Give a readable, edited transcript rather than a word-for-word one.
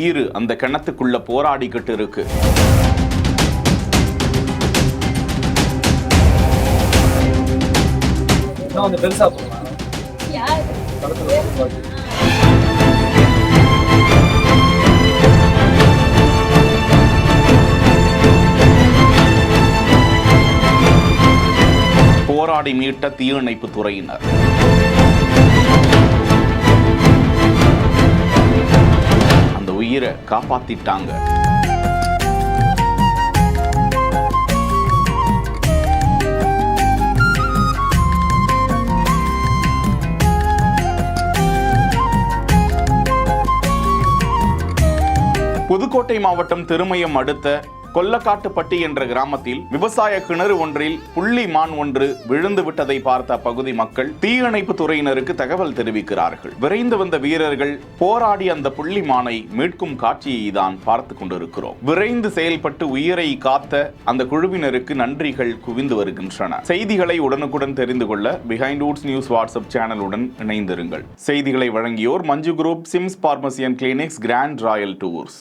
உயிர் அந்த கிணத்துக்குள்ள போராடிக்கிட்டு இருக்கு. போராடி மீட்ட தீயணைப்பு துறையினர். அந்த உயிரை காப்பாத்திட்டாங்க. புதுக்கோட்டை மாவட்டம் திருமயம் அடுத்த கொல்லக்காட்டுப்பட்டி என்ற கிராமத்தில் விவசாய கிணறு ஒன்றில் புள்ளி மான் ஒன்று விழுந்து விட்டதை பார்த்த அப்பகுதி மக்கள் தீயணைப்பு துறையினருக்கு தகவல் தெரிவிக்கிறார்கள். விரைந்து வந்த வீரர்கள் போராடி அந்த புள்ளி மானை மீட்கும் காட்சியை தான் பார்த்து கொண்டிருக்கிறோம். விரைந்து செயல்பட்டு உயிரை காத்த அந்த குழுவினருக்கு நன்றிகள் குவிந்து வருகின்றன. செய்திகளை உடனுக்குடன் தெரிந்து கொள்ள பிஹைண்ட் வுட்ஸ் நியூஸ் வாட்ஸ்அப் சேனலுடன் இணைந்திருங்கள். செய்திகளை வழங்கியோர் Manju group, SIMS pharmacy and clinics, grand royal tours.